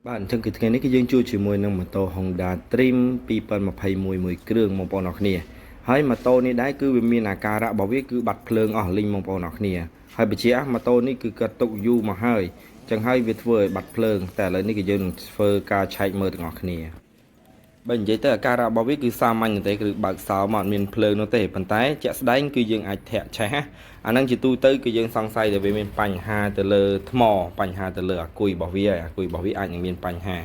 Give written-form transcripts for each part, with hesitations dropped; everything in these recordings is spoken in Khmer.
បាទអញ្ចឹងគឺថ្ងៃនេះគឺយើងជួបជាមួយនឹងម៉ូតូ Honda Dream 2021មួយគ្រឿងបងប្អូនអរគ្នាហើយម៉ូតូនេះដែរគឺវាមានអាការៈរបស់វាគឺបាត់ភ្លើងអស់លីងបងប្អូនអរគ្នាហើយបញ្ជាក់ម៉ូតូនេះគឺគាត់ទុកយូរមកហើយអញ្ចឹងហើយវាធ្វើឲ្យបាត់ភ្លើងតែឥឡូវនេះគឺយើងនឹងធ្វើការឆែកមើលទាំងអស់គ្នាបើនិយាយទៅអាការៈរបស់វាគឺសាមញ្ញទេគឺបើកសោមកអត់មានភ្លើងនោះទេប៉ុន្តែជាក់ស្ដែងគឺយើងអាចធាក់ឆេះអាហ្នឹងជាទូទៅគឺយើងសង្ស័យថាវាមានបញ្ហាទៅលើថ្មបញ្ហាទៅលើអាគុយរបស់វាអាគុយរបស់វាអាចនឹងមានបញ្ហា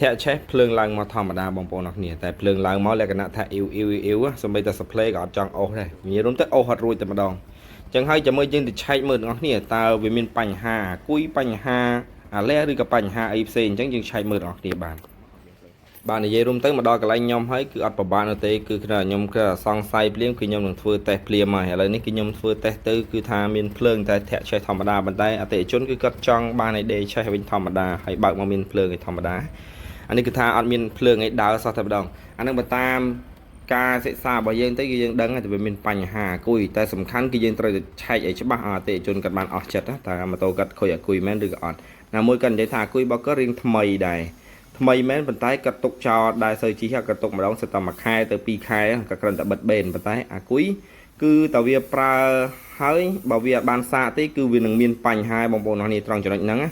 ធាក់ឆេះភ្លើងឡើងមកធម្មតាបងប្អូនអរគ្នាតែភ្លើងឡើងមកលក្ខណៈថាអ៊ីវសម្បីតែ display ក៏អត់ចង់អូសដែរនិយាយរួមទៅអូសអត់រួចតែម្ដងអញ្ចឹងហើយចាំមើលយើងទៅឆែកមើលទាំងអស់គ្នាតើវាមានបញ្ហាអាគុយបញ្ហាអាឡែឬក៏បញ្ហាអីផ្សេងអញ្ចឹងយើងឆែកមើលទាំងអស់គ្នាបាននិយាយរួមទៅមកដល់កន្លែងខ្ញុំហើយគឺអត់ប្របាកនោះទេគឺខ្ញុំគឺសង្ស័យភ្លាមគឺខ្ញុំនឹងធ្វើតេស្តភ្លាមហើយឥឡូវនេះគឺខ្ញុំធ្វើតេស្តទៅគឺថាមានភ្លើងតែធាក់ឆេះធម្មតាប៉ុន្តែអតិថិជនគឺគាត់ចង់បានឲ្យដេកឆេះវិញធម្មតាហើយបើកមកមានភ្លើងឯធម្មតាអានេះគឺថាអត់មានភ្លើងឯដើរសោះតែម្ដងអានឹងបើតាមការសិក្សារបស់យើងទៅគឺយើងដឹងថាវាមានបញ្ហាអាគុយតែសំខាន់គឺយើងត្រូវតែឆែកឲ្យច្បាស់អតិថិជនគាត់បានអស់ចិត្តតើម៉ូតូគាត់ខូចអាគុយមែនឬក៏អត់ណាមួយគាត់និយាយថាអាគុយរបស់គាត់រៀងថ្មីដែរថ្មីមែនប៉ុន្តែគាត់ទុកចោលដែរសូវជីគាត់ទុកម្ដងសិតតែមួយខែទៅ2ខែគាត់គ្រាន់តែបិទបេនប៉ុន្តែអាគុយគឺតើវាប្រើហើយបើវាអត់បានសាកទេគឺវានឹងមានបញ្ហាបងប្អូនអរគ្នាត្រង់ចំណុចហ្នឹងណា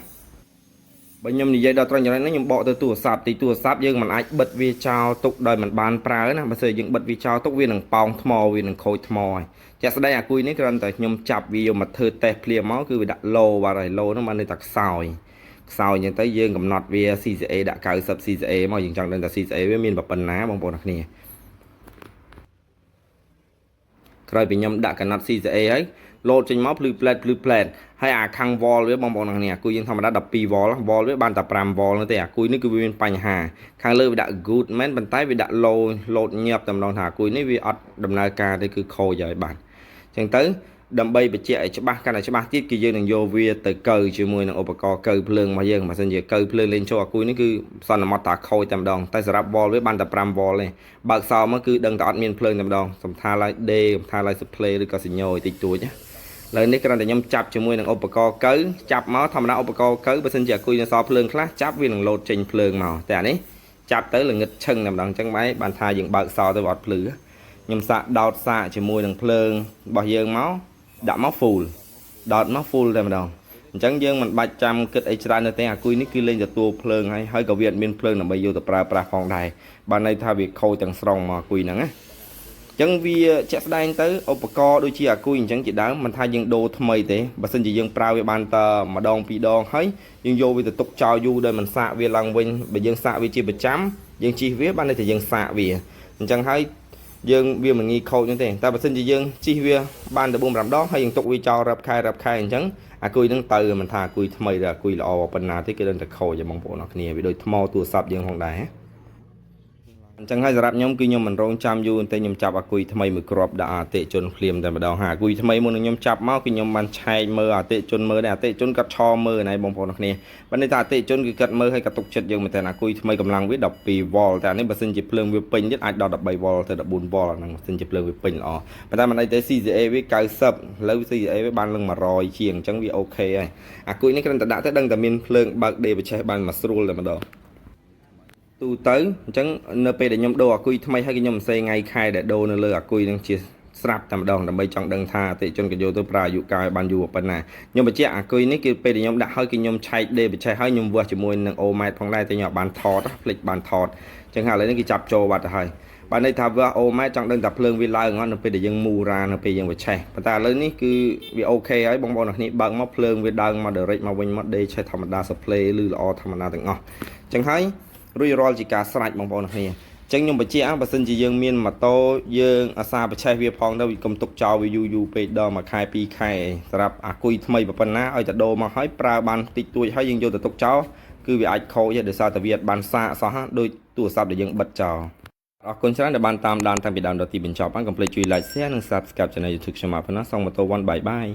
បើខ្ញុំនិយាយដល់ត្រង់ចំណុចហ្នឹងខ្ញុំបកទៅទូរស័ព្ទទីទូរស័ព្ទយើងមិនអាចបិទវាចោលទុកដោយមិនបានប្រើណាបើស្អីយើងបិទវាចោលទុកវានឹងប៉ោងថ្មវានឹងខូចថ្មហើយជាក់ស្ដែងអាគុយនេះគ្រាន់តែខ្ញុំចាប់វាយកមកធ្វើតេស្តភ្លាមមកគឺវាដាក់ឡូបាទហើយឡូហ្នឹងបាននៅតែខ្សោយអញ្ចឹងទៅយើងកំណត់វា CCA ដាក់90 CCA មកយើងចង់ដឹងថា CCA វាមានប៉ុណ្ណាបងប្អូនអរគ្នាក្រោយពីខ្ញុំដាក់កំណត់ CCA ហើយលោតចេញមកភ្លឺផ្លែតហើយអាខាង wall វាបងប្អូនអរគ្នាអាគុយយើងធម្មតា12 wall វាបានតែ5 wall នោះទេអាគុយនេះគឺវាមានបញ្ហាខាងលើវាដាក់ good មែនប៉ុន្តែវាដាក់ low លោតញាប់តែម្ដងថាអាគុយនេះវាអត់ដំណើរការទេគឺខូចហើយបាទអញ្ចឹងទៅដើម្បីបញ្ជាក់ឲ្យច្បាស់កាន់តែច្បាស់ទៀតគឺយើងនឹងយកវាទៅកៅជាមួយនឹងឧបករណ៍កៅភ្លើងរបស់យើងបើមិនជាកៅភ្លើងលេងចូលអាគុយនេះគឺសន្មតថាខូចតែម្ដងតែសម្រាប់ wall វាបានតែ5 wall ទេបើកសោមកគឺដឹងតែអត់មានភ្លើងតែម្ដងសំថាឡើយ D សំថាឡើយ display ឬក៏សញ្ញោតិចតួចណាឥឡូវនេះគ្រាន់តែខ្ញុំចាប់ជាមួយនឹងឧបករណ៍កៅចាប់មកធម្មតាឧបករណ៍កៅបើសិនជាអាគុយនៅសល់ភ្លើងខ្លះចាប់វានឹងលោតចេញភ្លើងមកតែអានេះចាប់ទៅល្ងឹតឈឹងតែម្ដងអញ្ចឹងបានថាយើងបើកសោទៅអត់ភ្លឺខ្ញុំសាកដោតសាកជាមួយនឹងភ្លើងរបស់យើងមកដាក់មក full ដោតមក full តែម្ដងអញ្ចឹងយើងមិនបាច់ចាំគិតអីច្រើនទេអាគុយនេះគឺលេងទទួលភ្លើងហើយក៏វាអត់មានភ្លើងដើម្បីយកទៅប្រើប្រាស់ផងដែរបានន័យថាវាខូចទាំងស្រុងមកអាគុយហ្នឹងណាអញ្ចឹងវាជាក់ស្ដែងទៅឧបករណ៍ដូចជាអាគុយអញ្ចឹងជាដើមមិនថាយើងដូរថ្មីទេបើសិនជាយើងប្រើវាបានតែម្ដងពីរដងហើយយើងយកវាទៅទុកចោលយូរដោយមិនសាកវាឡើងវិញបើយើងសាកវាជាប្រចាំយើងជិះវាបានន័យថាយើងសាកវាអញ្ចឹងហើយយើងវាមិនងាយខូចនោះទេតែបើសិនជាយើងជិះវាបានទៅ4 5ដងហើយយើងទុកវាចោលរាប់ខែអញ្ចឹងអាគុយហ្នឹងទៅមិនថាអាគុយថ្មីឬអាគុយល្អប៉ុណ្ណាទេគឺដឹងតែខូចបងប្អូនអរគ្នាវាដូចថ្មទូរស័ព្ទយើងផងដែរអញ្ចឹងហើយសម្រាប់ខ្ញុំគឺខ្ញុំមិនរងចាំយូរទេខ្ញុំចាប់អាគុយថ្មីមួយគ្រាប់ដាក់អតិជនភ្លាមតែម្ដងអាគុយថ្មីមុននឹងខ្ញុំចាប់មកគឺខ្ញុំបានឆែកមើលអតិជនមើលដែរអតិជនគាត់ឆមើលណែបងប្អូនអរគ្នាបើនេះថាអតិជនគឺគាត់មើលហើយគាត់ទុកចិត្តយើងមែនតើអាគុយថ្មីកម្លាំងវា12 វ៉លតែនេះបើសិនជាភ្លើងវាពេញទៀតអាចដល់13 វ៉លទៅ14 វ៉លហ្នឹងបើសិនជាភ្លើងវាពេញល្អប៉ុន្តែមិនអីទេ CCA វា90ឥឡូវ CCA វាបានឡើង100ជាងអញ្ចឹងវាអូខេហើយអាគុយនេះគ្រាន់តែដាក់ទៅដឹងតែមានភ្លើងបើកដេបច្ចេះបានមកស្រួលតែម្ដងទូទៅអញ្ចឹងនៅពេលដែលខ្ញុំដូរអាគុយថ្មីហើយខ្ញុំមិនសេថ្ងៃខែដែលដូរនៅលើអាគុយនឹងជាស្រាប់តែម្ដងដើម្បីចង់ដឹងថាអតិជនក៏យកទៅប្រើអាយុកាលបានយូរប៉ុណ្ណាខ្ញុំបញ្ជាក់អាគុយនេះគឺពេលដែលខ្ញុំដាក់ហើយគឺខ្ញុំឆែកដេបច្ចេះហើយខ្ញុំវាស់ជាមួយនឹងអូម៉ែតផងដែរតែខ្ញុំអត់បានថតភ្លេចបានថតអញ្ចឹងឥឡូវនេះគឺចាប់ចូលបាត់ទៅហើយបានន័យថាវាអូម៉ែតចង់ដឹងថាភ្លើងវាឡើងអត់នៅពេលដែលយើងមូរ៉ានៅពេលយើងវាឆេះប៉ុន្តែឥឡូវនេះគឺវាអូខេហើយបងប្អូនអរគ្នាបើកមកភ្លើងវាដើរមក direct មកវិញមកដេឆេះធម្មតា display ឬល្អធម្មតាទាំងអស់អញ្ចឹងហើយរួចរាល់ជាការស្រេចបងប្អូនអរគ្នាអញ្ចឹងខ្ញុំបញ្ជាក់បើសិនជាយើងមានម៉ូតូយើងអាសាបច្ចេកវាផងទៅកុំទុកចោលវាយូរពេកដល់មួយខែ2ខែសម្រាប់អាគុយថ្មីប៉ុណ្ណាឲ្យតែដូរមកហើយប្រើបានតិចតួចហើយយើងយកទៅទុកចោលគឺវាអាចខូចដោយសារតែវាអត់បានសាកសោះដោយទូរស័ព្ទដែលយើងបិទចោលអរគុណច្រើនដែលបានតាមដានតាំងពីដើមដល់ទីបញ្ចប់ហើយកុំភ្លេចជួយ like share និង subscribe ឆានែល YouTube ខ្ញុំមកផងណាសងម៉ូតូ1 bye bye